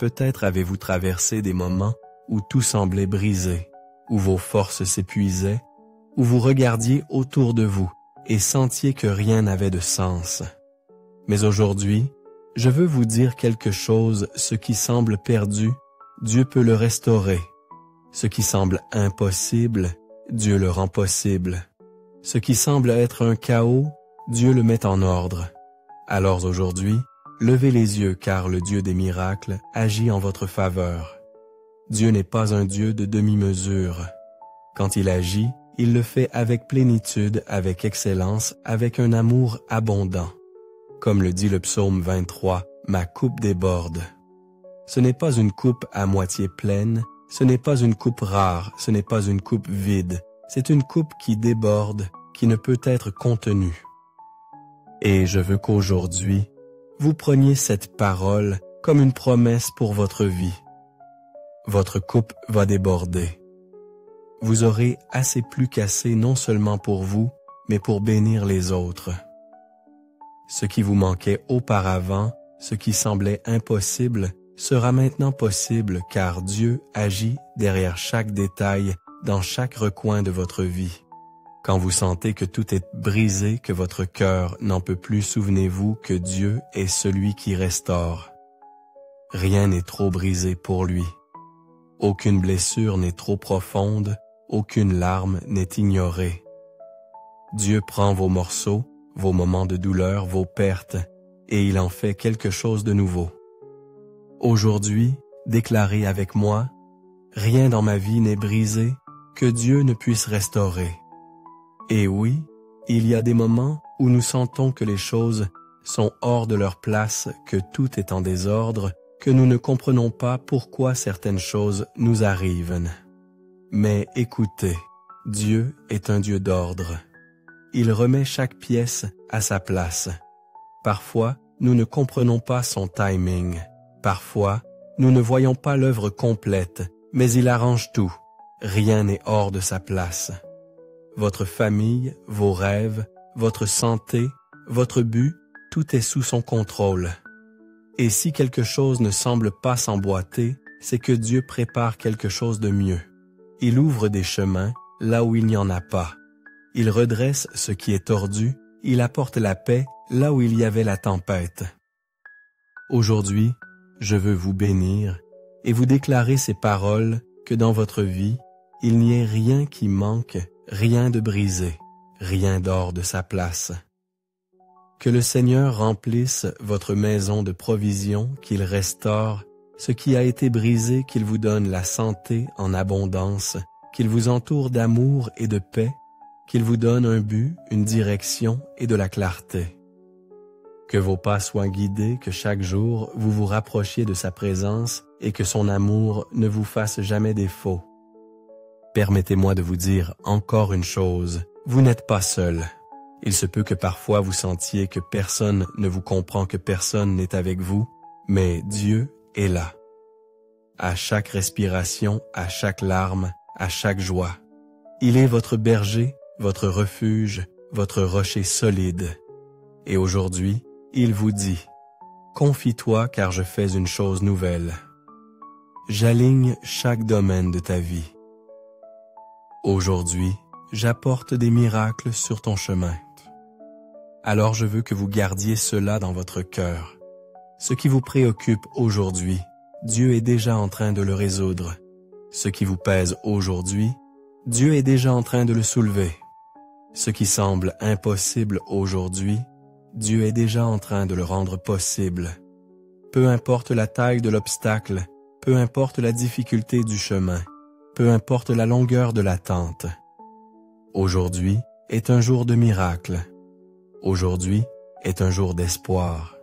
peut-être avez-vous traversé des moments où tout semblait brisé, où vos forces s'épuisaient, où vous regardiez autour de vous et sentiez que rien n'avait de sens. Mais aujourd'hui, je veux vous dire quelque chose, ce qui semble perdu, Dieu peut le restaurer. Ce qui semble impossible, Dieu le rend possible. Ce qui semble être un chaos, Dieu le met en ordre. Alors aujourd'hui, levez les yeux car le Dieu des miracles agit en votre faveur. Dieu n'est pas un Dieu de demi-mesure. Quand il agit, il le fait avec plénitude, avec excellence, avec un amour abondant. Comme le dit le psaume 23, « Ma coupe déborde ». Ce n'est pas une coupe à moitié pleine, ce n'est pas une coupe rare, ce n'est pas une coupe vide, c'est une coupe qui déborde, qui ne peut être contenue. Et je veux qu'aujourd'hui, vous preniez cette parole comme une promesse pour votre vie. Votre coupe va déborder. Vous aurez assez plus qu'assez non seulement pour vous, mais pour bénir les autres. Ce qui vous manquait auparavant, ce qui semblait impossible, sera maintenant possible car Dieu agit derrière chaque détail, dans chaque recoin de votre vie. Quand vous sentez que tout est brisé, que votre cœur n'en peut plus, souvenez-vous que Dieu est celui qui restaure. Rien n'est trop brisé pour lui. Aucune blessure n'est trop profonde, aucune larme n'est ignorée. Dieu prend vos morceaux, vos moments de douleur, vos pertes, et il en fait quelque chose de nouveau. Aujourd'hui, déclarez avec moi, « Rien dans ma vie n'est brisé, que Dieu ne puisse restaurer. » Et oui, il y a des moments où nous sentons que les choses sont hors de leur place, que tout est en désordre, que nous ne comprenons pas pourquoi certaines choses nous arrivent. Mais écoutez, Dieu est un Dieu d'ordre. Il remet chaque pièce à sa place. Parfois, nous ne comprenons pas son timing. Parfois, nous ne voyons pas l'œuvre complète, mais il arrange tout. Rien n'est hors de sa place. Votre famille, vos rêves, votre santé, votre but, tout est sous son contrôle. Et si quelque chose ne semble pas s'emboîter, c'est que Dieu prépare quelque chose de mieux. Il ouvre des chemins là où il n'y en a pas. Il redresse ce qui est tordu, il apporte la paix là où il y avait la tempête. Aujourd'hui, je veux vous bénir et vous déclarer ces paroles que dans votre vie, il n'y ait rien qui manque, rien de brisé, rien d'hors de sa place. Que le Seigneur remplisse votre maison de provisions, qu'il restaure ce qui a été brisé, qu'il vous donne la santé en abondance, qu'il vous entoure d'amour et de paix, qu'il vous donne un but, une direction et de la clarté. Que vos pas soient guidés, que chaque jour vous vous rapprochiez de sa présence et que son amour ne vous fasse jamais défaut. Permettez-moi de vous dire encore une chose, vous n'êtes pas seul. Il se peut que parfois vous sentiez que personne ne vous comprend, que personne n'est avec vous, mais Dieu est là. À chaque respiration, à chaque larme, à chaque joie. Il est votre berger, votre refuge, votre rocher solide. Et aujourd'hui, il vous dit, « Confie-toi car je fais une chose nouvelle. » J'aligne chaque domaine de ta vie. Aujourd'hui, j'apporte des miracles sur ton chemin. Alors je veux que vous gardiez cela dans votre cœur. Ce qui vous préoccupe aujourd'hui, Dieu est déjà en train de le résoudre. Ce qui vous pèse aujourd'hui, Dieu est déjà en train de le soulever. Ce qui semble impossible aujourd'hui, Dieu est déjà en train de le rendre possible. Peu importe la taille de l'obstacle, peu importe la difficulté du chemin, peu importe la longueur de l'attente. Aujourd'hui est un jour de miracle. Aujourd'hui est un jour d'espoir.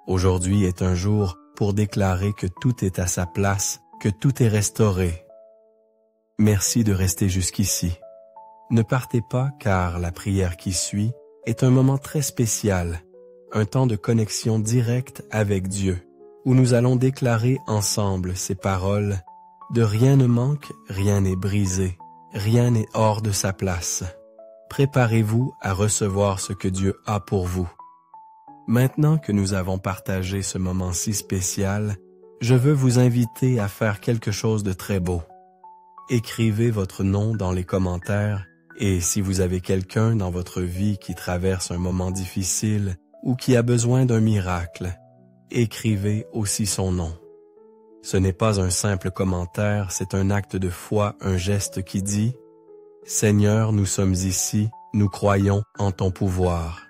Aujourd'hui est un jour pour déclarer que tout est à sa place, que tout est restauré. Merci de rester jusqu'ici. Ne partez pas car la prière qui suit est un moment très spécial, un temps de connexion directe avec Dieu, où nous allons déclarer ensemble ces paroles « De rien ne manque, rien n'est brisé, rien n'est hors de sa place. » Préparez-vous à recevoir ce que Dieu a pour vous. Maintenant que nous avons partagé ce moment si spécial, je veux vous inviter à faire quelque chose de très beau. Écrivez votre nom dans les commentaires et si vous avez quelqu'un dans votre vie qui traverse un moment difficile ou qui a besoin d'un miracle, écrivez aussi son nom. Ce n'est pas un simple commentaire, c'est un acte de foi, un geste qui dit « Seigneur, nous sommes ici, nous croyons en ton pouvoir. »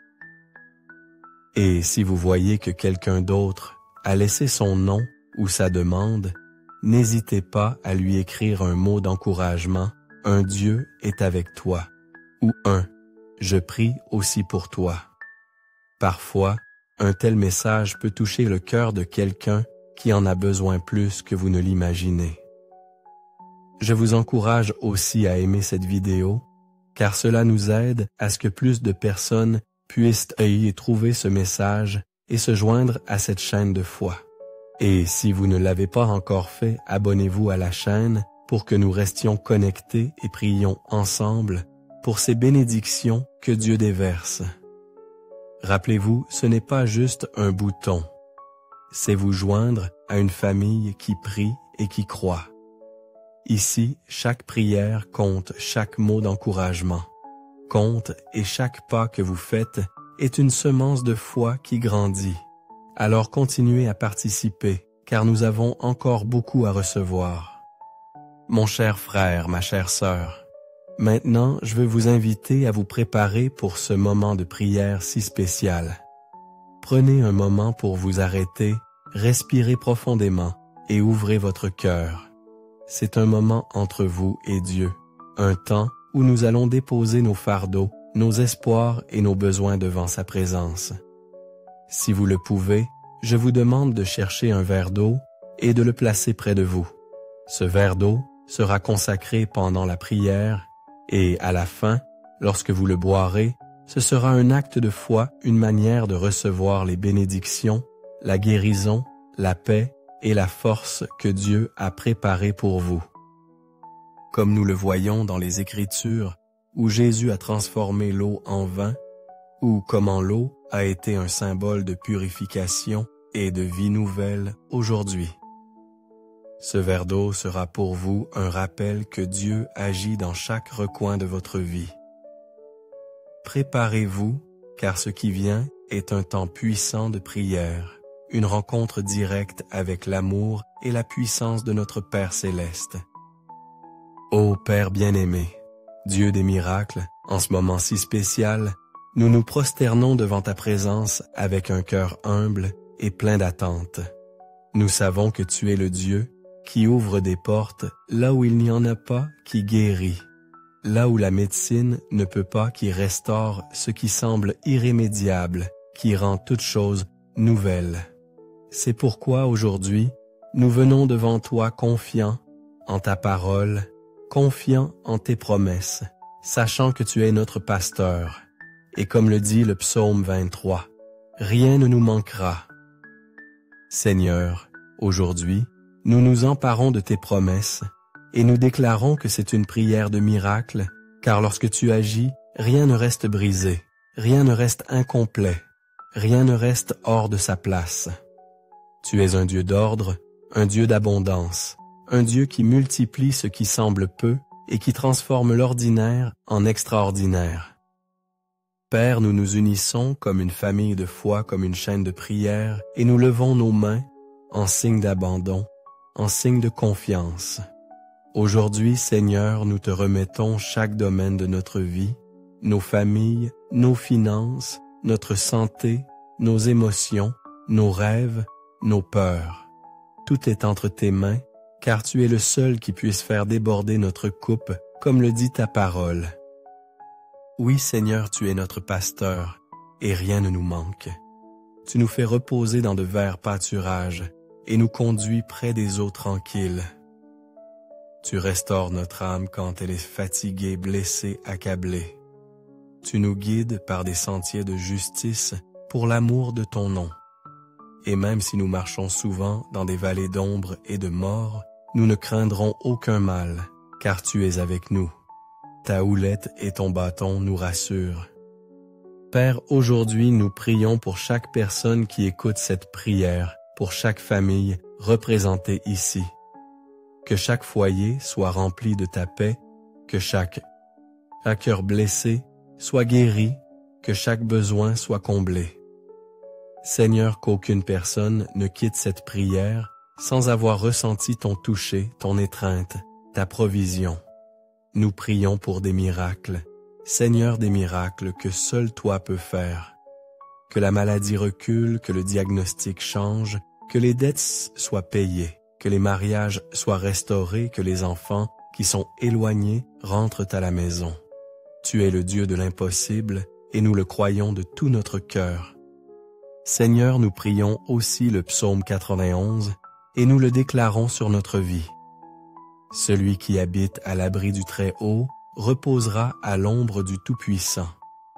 Et si vous voyez que quelqu'un d'autre a laissé son nom ou sa demande, n'hésitez pas à lui écrire un mot d'encouragement, un Dieu est avec toi, ou un je prie aussi pour toi. Parfois, un tel message peut toucher le cœur de quelqu'un qui en a besoin plus que vous ne l'imaginez. Je vous encourage aussi à aimer cette vidéo, car cela nous aide à ce que plus de personnes puissent y trouver ce message et se joindre à cette chaîne de foi. Et si vous ne l'avez pas encore fait, abonnez-vous à la chaîne pour que nous restions connectés et prions ensemble pour ces bénédictions que Dieu déverse. Rappelez-vous, ce n'est pas juste un bouton, c'est vous joindre à une famille qui prie et qui croit. Ici, chaque prière compte, chaque mot d'encouragement compte et chaque pas que vous faites est une semence de foi qui grandit. Alors continuez à participer, car nous avons encore beaucoup à recevoir. Mon cher frère, ma chère sœur, maintenant je veux vous inviter à vous préparer pour ce moment de prière si spécial. Prenez un moment pour vous arrêter, respirez profondément et ouvrez votre cœur. C'est un moment entre vous et Dieu, un temps où nous allons déposer nos fardeaux, nos espoirs et nos besoins devant sa présence. Si vous le pouvez, je vous demande de chercher un verre d'eau et de le placer près de vous. Ce verre d'eau sera consacré pendant la prière et à la fin, lorsque vous le boirez, ce sera un acte de foi, une manière de recevoir les bénédictions, la guérison, la paix et la force que Dieu a préparées pour vous. Comme nous le voyons dans les Écritures, où Jésus a transformé l'eau en vin, ou comment l'eau a été un symbole de purification et de vie nouvelle aujourd'hui. Ce verre d'eau sera pour vous un rappel que Dieu agit dans chaque recoin de votre vie. Préparez-vous, car ce qui vient est un temps puissant de prière, une rencontre directe avec l'amour et la puissance de notre Père céleste. Ô Père bien-aimé, Dieu des miracles, en ce moment si spécial, nous nous prosternons devant ta présence avec un cœur humble et plein d'attente. Nous savons que tu es le Dieu qui ouvre des portes là où il n'y en a pas, qui guérit, là où la médecine ne peut pas, qui restaure ce qui semble irrémédiable, qui rend toute chose nouvelle. C'est pourquoi aujourd'hui, nous venons devant toi confiants en ta parole, confiants en tes promesses, sachant que tu es notre pasteur. Et comme le dit le psaume 23, rien ne nous manquera. Seigneur, aujourd'hui, nous nous emparons de tes promesses et nous déclarons que c'est une prière de miracle, car lorsque tu agis, rien ne reste brisé, rien ne reste incomplet, rien ne reste hors de sa place. Tu es un Dieu d'ordre, un Dieu d'abondance, un Dieu qui multiplie ce qui semble peu et qui transforme l'ordinaire en extraordinaire. Père, nous nous unissons comme une famille de foi, comme une chaîne de prière, et nous levons nos mains en signe d'abandon, en signe de confiance. Aujourd'hui, Seigneur, nous te remettons chaque domaine de notre vie, nos familles, nos finances, notre santé, nos émotions, nos rêves, nos peurs. Tout est entre tes mains, car tu es le seul qui puisse faire déborder notre coupe, comme le dit ta parole. Oui, Seigneur, tu es notre pasteur, et rien ne nous manque. Tu nous fais reposer dans de verts pâturages, et nous conduis près des eaux tranquilles. Tu restaures notre âme quand elle est fatiguée, blessée, accablée. Tu nous guides par des sentiers de justice pour l'amour de ton nom. Et même si nous marchons souvent dans des vallées d'ombre et de mort, nous ne craindrons aucun mal, car tu es avec nous. Ta houlette et ton bâton nous rassurent. Père, aujourd'hui nous prions pour chaque personne qui écoute cette prière, pour chaque famille, représentés ici. Que chaque foyer soit rempli de ta paix, que chaque cœur blessé soit guéri, que chaque besoin soit comblé. Seigneur, qu'aucune personne ne quitte cette prière sans avoir ressenti ton toucher, ton étreinte, ta provision. Nous prions pour des miracles, Seigneur, des miracles que seul toi peux faire. Que la maladie recule, que le diagnostic change, que les dettes soient payées, que les mariages soient restaurés, que les enfants qui sont éloignés rentrent à la maison. Tu es le Dieu de l'impossible et nous le croyons de tout notre cœur. Seigneur, nous prions aussi le psaume 91 et nous le déclarons sur notre vie. Celui qui habite à l'abri du Très-Haut reposera à l'ombre du Tout-Puissant.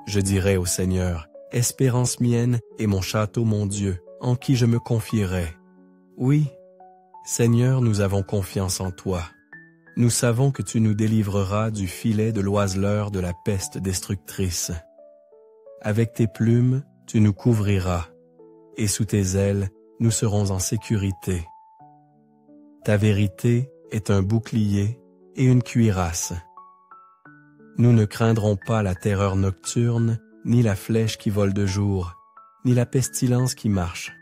Je dirai au Seigneur, espérance mienne et mon château mon Dieu, en qui je me confierai. Oui, Seigneur, nous avons confiance en toi. Nous savons que tu nous délivreras du filet de l'oiseleur de la peste destructrice. Avec tes plumes, tu nous couvriras, et sous tes ailes, nous serons en sécurité. Ta vérité est un bouclier et une cuirasse. Nous ne craindrons pas la terreur nocturne, ni la flèche qui vole de jour, ni la pestilence qui marche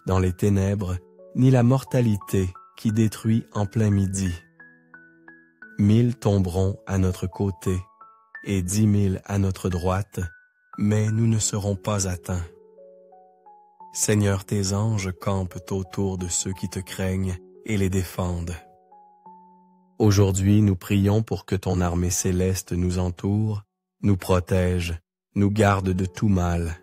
dans les ténèbres, ni la mortalité qui détruit en plein midi. 1000 tomberont à notre côté et 10 000 à notre droite, mais nous ne serons pas atteints. Seigneur, tes anges campent autour de ceux qui te craignent et les défendent. Aujourd'hui, nous prions pour que ton armée céleste nous entoure, nous protège, nous garde de tout mal,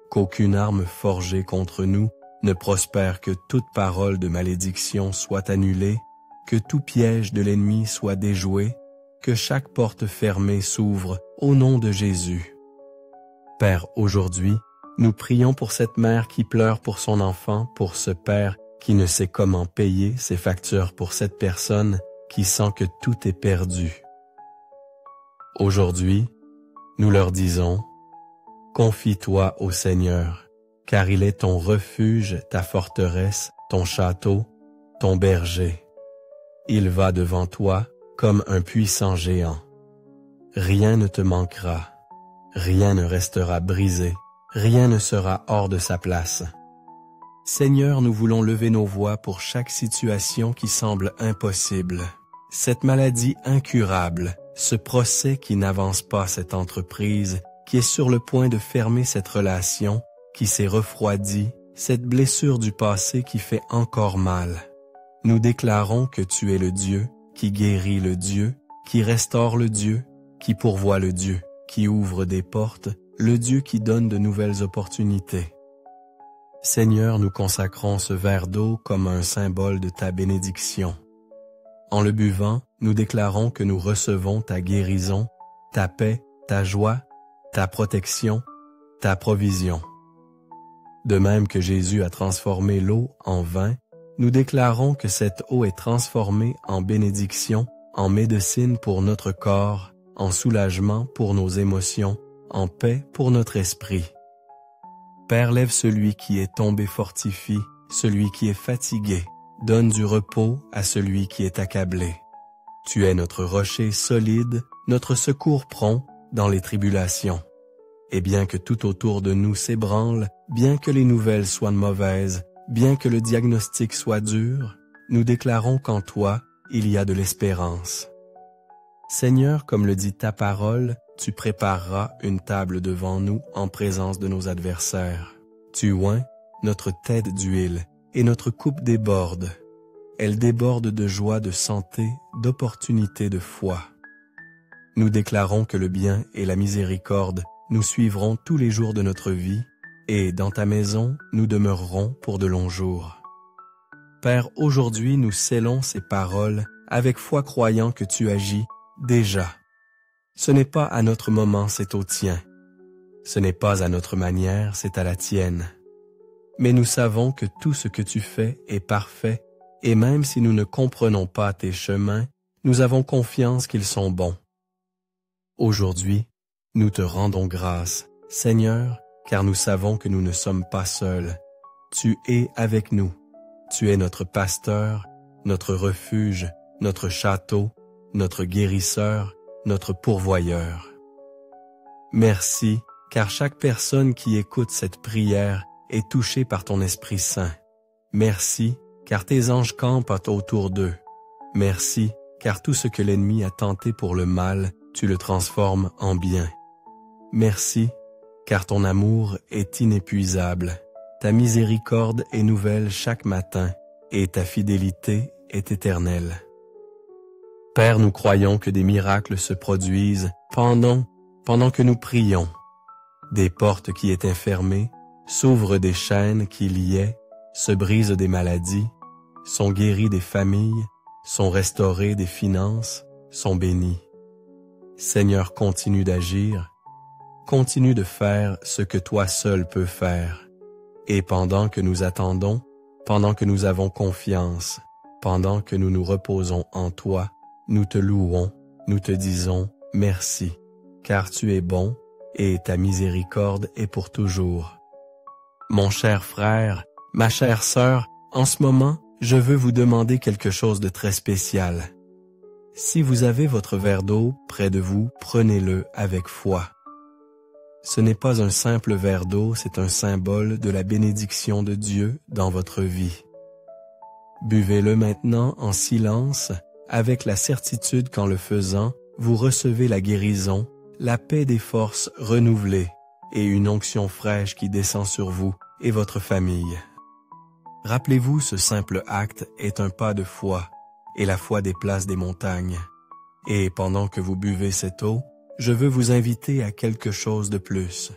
qu'aucune arme forgée contre nous ne prospère, que toute parole de malédiction soit annulée, que tout piège de l'ennemi soit déjoué, que chaque porte fermée s'ouvre au nom de Jésus. Père, aujourd'hui, nous prions pour cette mère qui pleure pour son enfant, pour ce père qui ne sait comment payer ses factures, pour cette personne qui sent que tout est perdu. Aujourd'hui, nous leur disons, confie-toi au Seigneur, car il est ton refuge, ta forteresse, ton château, ton berger. Il va devant toi comme un puissant géant. Rien ne te manquera, rien ne restera brisé, rien ne sera hors de sa place. Seigneur, nous voulons lever nos voix pour chaque situation qui semble impossible. Cette maladie incurable, ce procès qui n'avance pas, cette entreprise, qui est sur le point de fermer cette relation, qui s'est refroidie, cette blessure du passé qui fait encore mal. Nous déclarons que tu es le Dieu qui guérit, le Dieu qui restaure, le Dieu qui pourvoit, le Dieu qui ouvre des portes, le Dieu qui donne de nouvelles opportunités. Seigneur, nous consacrons ce verre d'eau comme un symbole de ta bénédiction. En le buvant, nous déclarons que nous recevons ta guérison, ta paix, ta joie, ta protection, ta provision. De même que Jésus a transformé l'eau en vin, nous déclarons que cette eau est transformée en bénédiction, en médecine pour notre corps, en soulagement pour nos émotions, en paix pour notre esprit. Père, lève celui qui est tombé, fortifie celui qui est fatigué, donne du repos à celui qui est accablé. Tu es notre rocher solide, notre secours prompt dans les tribulations. Et bien que tout autour de nous s'ébranle, bien que les nouvelles soient mauvaises, bien que le diagnostic soit dur, nous déclarons qu'en toi, il y a de l'espérance. Seigneur, comme le dit ta parole, tu prépareras une table devant nous en présence de nos adversaires. Tu oins notre tête d'huile et notre coupe déborde. Elle déborde de joie, de santé, d'opportunité, de foi. Nous déclarons que le bien et la miséricorde nous suivront tous les jours de notre vie, et dans ta maison, nous demeurerons pour de longs jours. Père, aujourd'hui nous scellons ces paroles avec foi, croyant que tu agis déjà. Ce n'est pas à notre moment, c'est au tien. Ce n'est pas à notre manière, c'est à la tienne. Mais nous savons que tout ce que tu fais est parfait, et même si nous ne comprenons pas tes chemins, nous avons confiance qu'ils sont bons. Aujourd'hui, nous te rendons grâce, Seigneur, car nous savons que nous ne sommes pas seuls. Tu es avec nous. Tu es notre pasteur, notre refuge, notre château, notre guérisseur, notre pourvoyeur. Merci, car chaque personne qui écoute cette prière est touchée par ton Esprit Saint. Merci, car tes anges campent autour d'eux. Merci, car tout ce que l'ennemi a tenté pour le mal, tu le transformes en bien. Merci, car ton amour est inépuisable. Ta miséricorde est nouvelle chaque matin, et ta fidélité est éternelle. Père, nous croyons que des miracles se produisent pendant que nous prions. Des portes qui étaient fermées s'ouvrent, des chaînes qui liaient, se brisent des maladies, sont guéries des familles, sont restaurées des finances, sont bénies. Seigneur, continue d'agir, continue de faire ce que toi seul peux faire. Et pendant que nous attendons, pendant que nous avons confiance, pendant que nous nous reposons en toi, nous te louons, nous te disons merci, car tu es bon et ta miséricorde est pour toujours. Mon cher frère, ma chère sœur, en ce moment, je veux vous demander quelque chose de très spécial. Si vous avez votre verre d'eau près de vous, prenez-le avec foi. Ce n'est pas un simple verre d'eau, c'est un symbole de la bénédiction de Dieu dans votre vie. Buvez-le maintenant en silence, avec la certitude qu'en le faisant, vous recevez la guérison, la paix des forces renouvelées et une onction fraîche qui descend sur vous et votre famille. Rappelez-vous, ce simple acte est un pas de foi, et la foi déplace des montagnes. Et pendant que vous buvez cette eau, je veux vous inviter à quelque chose de plus.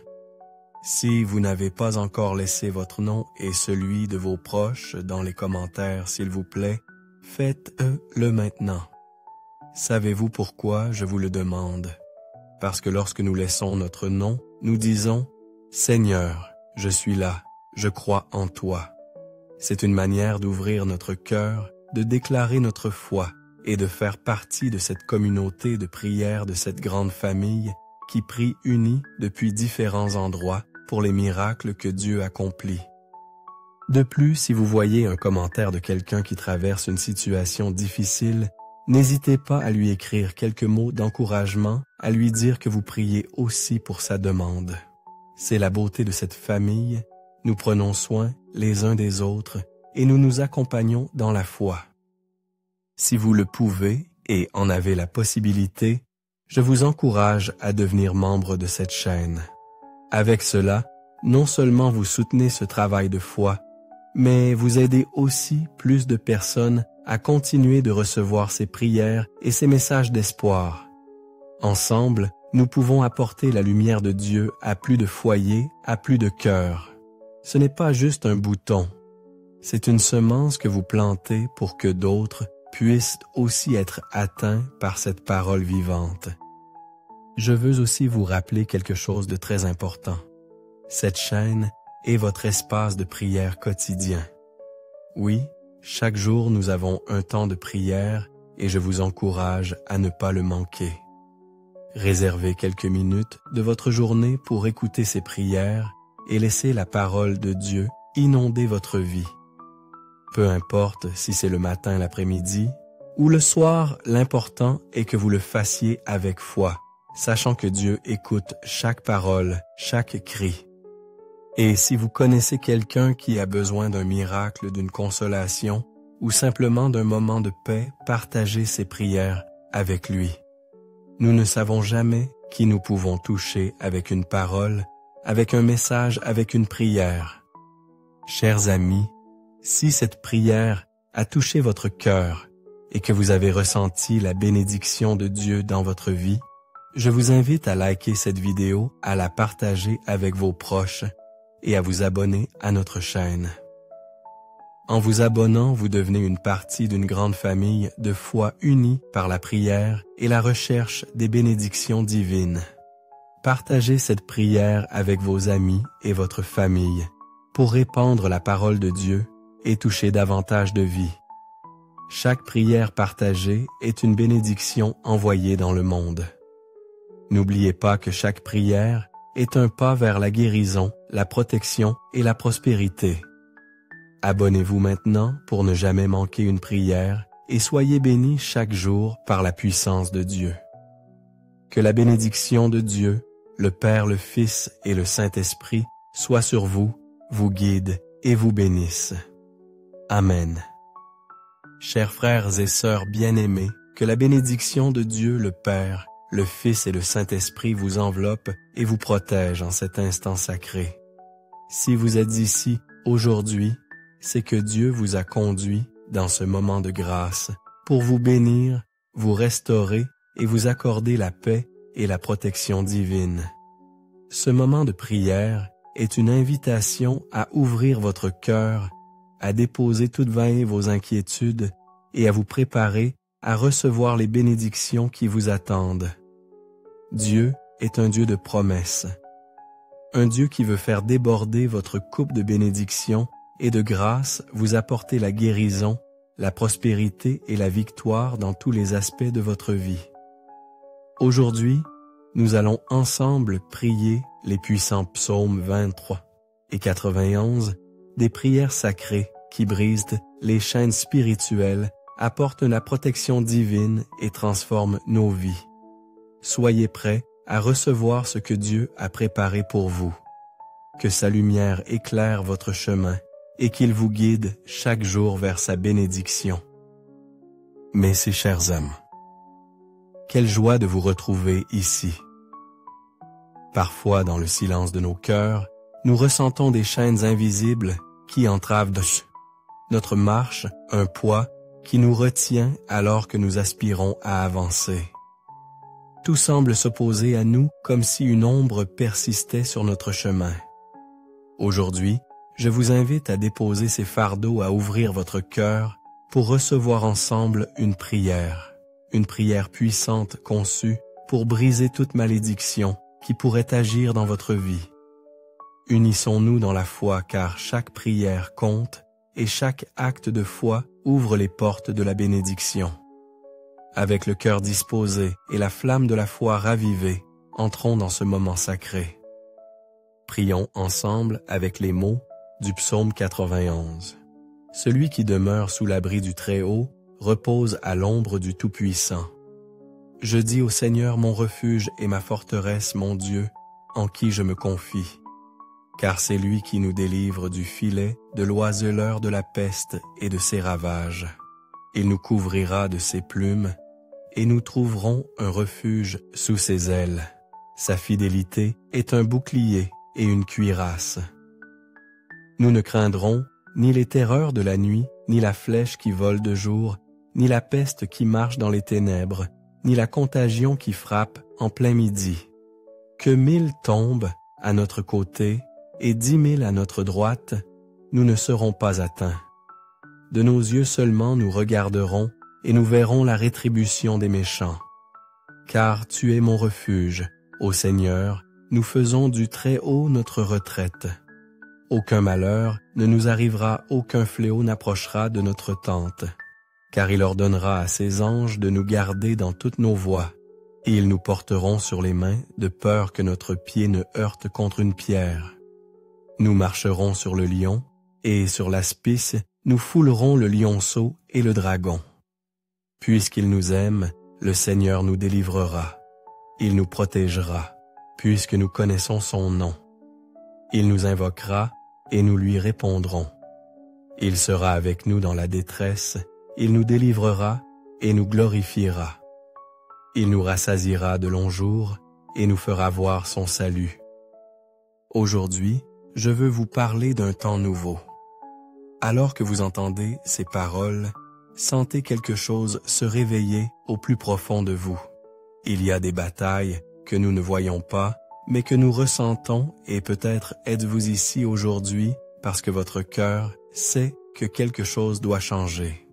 Si vous n'avez pas encore laissé votre nom et celui de vos proches dans les commentaires, s'il vous plaît, faites-le maintenant. Savez-vous pourquoi je vous le demande? Parce que lorsque nous laissons notre nom, nous disons « Seigneur, je suis là, je crois en toi ». C'est une manière d'ouvrir notre cœur, de déclarer notre foi et de faire partie de cette communauté de prière de cette grande famille qui prie unie depuis différents endroits pour les miracles que Dieu accomplit. De plus, si vous voyez un commentaire de quelqu'un qui traverse une situation difficile, n'hésitez pas à lui écrire quelques mots d'encouragement, à lui dire que vous priez aussi pour sa demande. C'est la beauté de cette famille, nous prenons soin les uns des autres et nous nous accompagnons dans la foi. Si vous le pouvez et en avez la possibilité, je vous encourage à devenir membre de cette chaîne. Avec cela, non seulement vous soutenez ce travail de foi, mais vous aidez aussi plus de personnes à continuer de recevoir ces prières et ces messages d'espoir. Ensemble, nous pouvons apporter la lumière de Dieu à plus de foyers, à plus de cœurs. Ce n'est pas juste un bouton, c'est une semence que vous plantez pour que d'autres puissent aussi être atteints par cette parole vivante. Je veux aussi vous rappeler quelque chose de très important. Cette chaîne est votre espace de prière quotidien. Oui, chaque jour nous avons un temps de prière et je vous encourage à ne pas le manquer. Réservez quelques minutes de votre journée pour écouter ces prières et laisser la parole de Dieu inonder votre vie. Peu importe si c'est le matin, l'après-midi ou le soir, l'important est que vous le fassiez avec foi, sachant que Dieu écoute chaque parole, chaque cri. Et si vous connaissez quelqu'un qui a besoin d'un miracle, d'une consolation ou simplement d'un moment de paix, partagez ces prières avec lui. Nous ne savons jamais qui nous pouvons toucher avec une parole, avec un message, avec une prière. Chers amis, si cette prière a touché votre cœur et que vous avez ressenti la bénédiction de Dieu dans votre vie, je vous invite à liker cette vidéo, à la partager avec vos proches et à vous abonner à notre chaîne. En vous abonnant, vous devenez une partie d'une grande famille de foi unie par la prière et la recherche des bénédictions divines. Partagez cette prière avec vos amis et votre famille pour répandre la parole de Dieu et toucher davantage de vies. Chaque prière partagée est une bénédiction envoyée dans le monde. N'oubliez pas que chaque prière est un pas vers la guérison, la protection et la prospérité. Abonnez-vous maintenant pour ne jamais manquer une prière et soyez bénis chaque jour par la puissance de Dieu. Que la bénédiction de Dieu, le Père, le Fils et le Saint-Esprit soit sur vous, vous guide et vous bénisse. Amen. Chers frères et sœurs bien-aimés, que la bénédiction de Dieu le Père, le Fils et le Saint-Esprit vous enveloppe et vous protège en cet instant sacré. Si vous êtes ici aujourd'hui, c'est que Dieu vous a conduit dans ce moment de grâce pour vous bénir, vous restaurer et vous accorder la paix et la protection divine. Ce moment de prière est une invitation à ouvrir votre cœur, à déposer toutes vos inquiétudes et à vous préparer à recevoir les bénédictions qui vous attendent. Dieu est un Dieu de promesses, un Dieu qui veut faire déborder votre coupe de bénédictions et de grâce, vous apporter la guérison, la prospérité et la victoire dans tous les aspects de votre vie. Aujourd'hui, nous allons ensemble prier les puissants psaumes 23 et 91, des prières sacrées qui brisent les chaînes spirituelles, apportent la protection divine et transforment nos vies. Soyez prêts à recevoir ce que Dieu a préparé pour vous. Que sa lumière éclaire votre chemin et qu'il vous guide chaque jour vers sa bénédiction. Mes si chers amis, quelle joie de vous retrouver ici. Parfois, dans le silence de nos cœurs, nous ressentons des chaînes invisibles qui entravent notre marche, un poids qui nous retient alors que nous aspirons à avancer. Tout semble s'opposer à nous comme si une ombre persistait sur notre chemin. Aujourd'hui, je vous invite à déposer ces fardeaux, à ouvrir votre cœur pour recevoir ensemble une prière puissante conçue pour briser toute malédiction qui pourrait agir dans votre vie. Unissons-nous dans la foi car chaque prière compte et chaque acte de foi ouvre les portes de la bénédiction. Avec le cœur disposé et la flamme de la foi ravivée, entrons dans ce moment sacré. Prions ensemble avec les mots du psaume 91. Celui qui demeure sous l'abri du Très-Haut repose à l'ombre du Tout-Puissant. Je dis au Seigneur mon refuge et ma forteresse, mon Dieu, en qui je me confie. Car c'est lui qui nous délivre du filet, de l'oiseleur de la peste et de ses ravages. Il nous couvrira de ses plumes, et nous trouverons un refuge sous ses ailes. Sa fidélité est un bouclier et une cuirasse. Nous ne craindrons ni les terreurs de la nuit, ni la flèche qui vole de jour, ni la peste qui marche dans les ténèbres, ni la contagion qui frappe en plein midi. Que 1000 tombent à notre côté et 10 000 à notre droite, nous ne serons pas atteints. De nos yeux seulement nous regarderons et nous verrons la rétribution des méchants. Car tu es mon refuge, ô Seigneur, nous faisons du Très-Haut notre retraite. Aucun malheur ne nous arrivera, aucun fléau n'approchera de notre tente. Car il ordonnera à ses anges de nous garder dans toutes nos voies, et ils nous porteront sur les mains de peur que notre pied ne heurte contre une pierre. Nous marcherons sur le lion, et sur l'aspice, nous foulerons le lionceau et le dragon. Puisqu'il nous aime, le Seigneur nous délivrera. Il nous protégera, puisque nous connaissons son nom. Il nous invoquera, et nous lui répondrons. Il sera avec nous dans la détresse, il nous délivrera et nous glorifiera. Il nous rassasiera de longs jours et nous fera voir son salut. Aujourd'hui, je veux vous parler d'un temps nouveau. Alors que vous entendez ces paroles, sentez quelque chose se réveiller au plus profond de vous. Il y a des batailles que nous ne voyons pas, mais que nous ressentons, et peut-être êtes-vous ici aujourd'hui parce que votre cœur sait que quelque chose doit changer.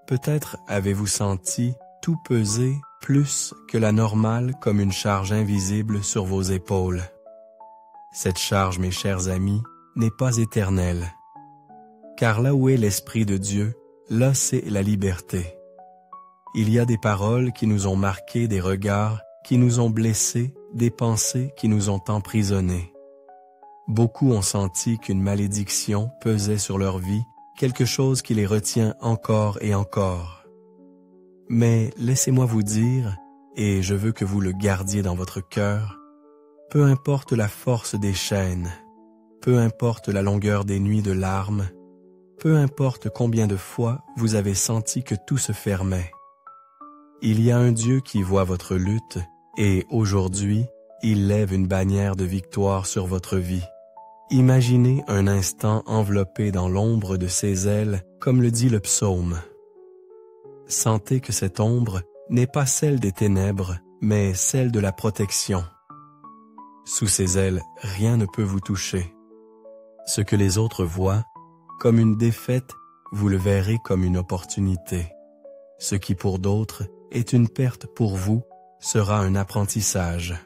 Peut-être avez-vous senti tout peser plus que la normale comme une charge invisible sur vos épaules. Cette charge, mes chers amis, n'est pas éternelle. Car là où est l'Esprit de Dieu, là c'est la liberté. Il y a des paroles qui nous ont marqués, des regards qui nous ont blessés, des pensées qui nous ont emprisonnés. Beaucoup ont senti qu'une malédiction pesait sur leur vie, quelque chose qui les retient encore et encore. Mais laissez-moi vous dire, et je veux que vous le gardiez dans votre cœur, peu importe la force des chaînes, peu importe la longueur des nuits de larmes, peu importe combien de fois vous avez senti que tout se fermait. Il y a un Dieu qui voit votre lutte et aujourd'hui, il lève une bannière de victoire sur votre vie. Imaginez un instant enveloppé dans l'ombre de ses ailes, comme le dit le psaume. Sentez que cette ombre n'est pas celle des ténèbres, mais celle de la protection. Sous ses ailes, rien ne peut vous toucher. Ce que les autres voient, comme une défaite, vous le verrez comme une opportunité. Ce qui pour d'autres est une perte pour vous sera un apprentissage.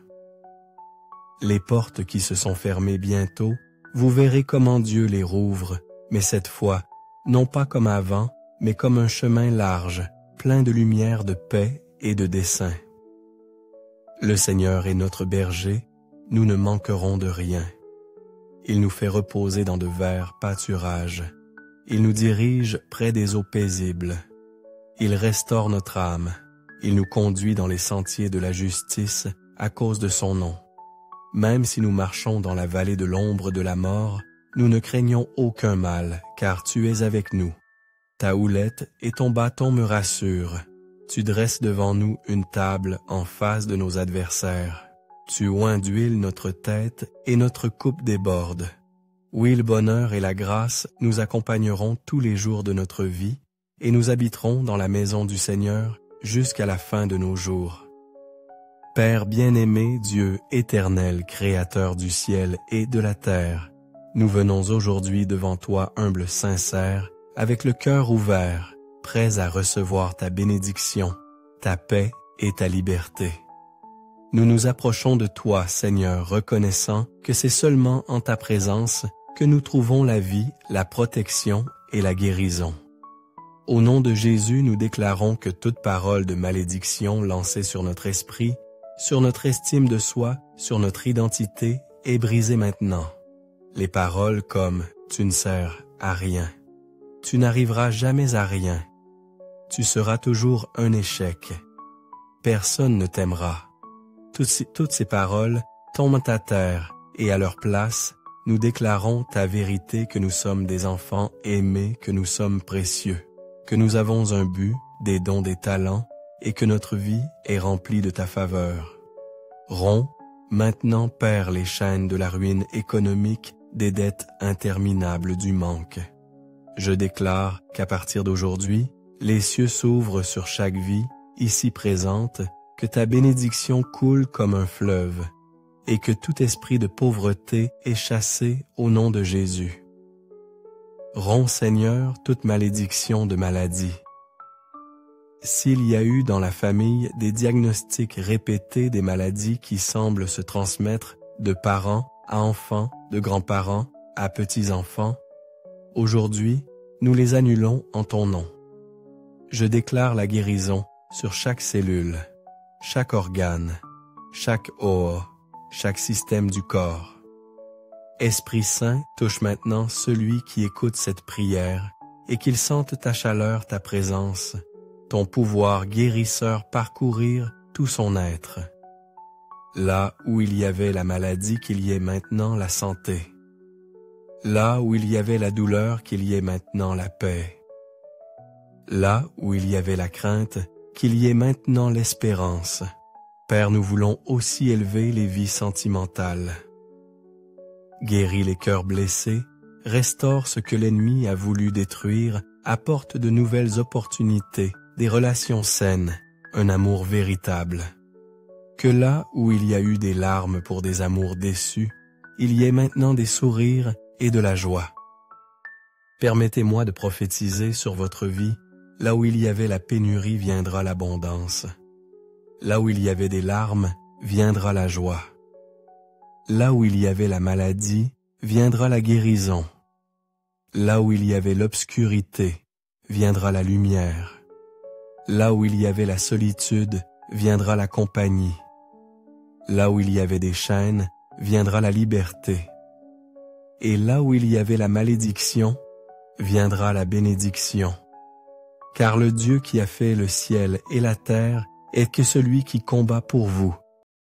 Les portes qui se sont fermées bientôt, vous verrez comment Dieu les rouvre, mais cette fois, non pas comme avant, mais comme un chemin large, plein de lumière, de paix et de dessein. Le Seigneur est notre berger, nous ne manquerons de rien. Il nous fait reposer dans de verts pâturages. Il nous dirige près des eaux paisibles. Il restaure notre âme. Il nous conduit dans les sentiers de la justice à cause de son nom. Même si nous marchons dans la vallée de l'ombre de la mort, nous ne craignons aucun mal, car tu es avec nous. Ta houlette et ton bâton me rassurent. Tu dresses devant nous une table en face de nos adversaires. Tu oins d'huile notre tête et notre coupe déborde. Oui, le bonheur et la grâce nous accompagneront tous les jours de notre vie et nous habiterons dans la maison du Seigneur jusqu'à la fin de nos jours. Père bien-aimé, Dieu éternel, créateur du ciel et de la terre, nous venons aujourd'hui devant toi humbles, sincères, avec le cœur ouvert, prêts à recevoir ta bénédiction, ta paix et ta liberté. Nous nous approchons de toi, Seigneur, reconnaissant que c'est seulement en ta présence que nous trouvons la vie, la protection et la guérison. Au nom de Jésus, nous déclarons que toute parole de malédiction lancée sur notre esprit, sur notre estime de soi, sur notre identité, est brisée maintenant. Les paroles comme « tu ne sers à rien »,« tu n'arriveras jamais à rien »,« tu seras toujours un échec »,« personne ne t'aimera ». Toutes ces paroles tombent à terre et à leur place, nous déclarons ta vérité que nous sommes des enfants aimés, que nous sommes précieux, que nous avons un but, des dons, des talents, et que notre vie est remplie de ta faveur. Romps maintenant, Père, les chaînes de la ruine économique, des dettes interminables du manque. Je déclare qu'à partir d'aujourd'hui, les cieux s'ouvrent sur chaque vie, ici présente, que ta bénédiction coule comme un fleuve, et que tout esprit de pauvreté est chassé au nom de Jésus. Romps, Seigneur, toute malédiction de maladie. S'il y a eu dans la famille des diagnostics répétés des maladies qui semblent se transmettre de parents à enfants, de grands-parents à petits-enfants, aujourd'hui, nous les annulons en ton nom. Je déclare la guérison sur chaque cellule, chaque organe, chaque os, chaque système du corps. Esprit Saint, touche maintenant celui qui écoute cette prière et qu'il sente ta chaleur, ta présence, ton pouvoir guérisseur parcourir tout son être. Là où il y avait la maladie, qu'il y ait maintenant la santé. Là où il y avait la douleur, qu'il y ait maintenant la paix. Là où il y avait la crainte, qu'il y ait maintenant l'espérance. Père, nous voulons aussi élever les vies sentimentales. Guéris les cœurs blessés, restaure ce que l'ennemi a voulu détruire, apporte de nouvelles opportunités, des relations saines, un amour véritable. Que là où il y a eu des larmes pour des amours déçus, il y ait maintenant des sourires et de la joie. Permettez-moi de prophétiser sur votre vie, là où il y avait la pénurie viendra l'abondance. Là où il y avait des larmes, viendra la joie. Là où il y avait la maladie, viendra la guérison. Là où il y avait l'obscurité, viendra la lumière. Là où il y avait la solitude, viendra la compagnie. Là où il y avait des chaînes, viendra la liberté. et là où il y avait la malédiction, viendra la bénédiction. Car le Dieu qui a fait le ciel et la terre est que celui qui combat pour vous,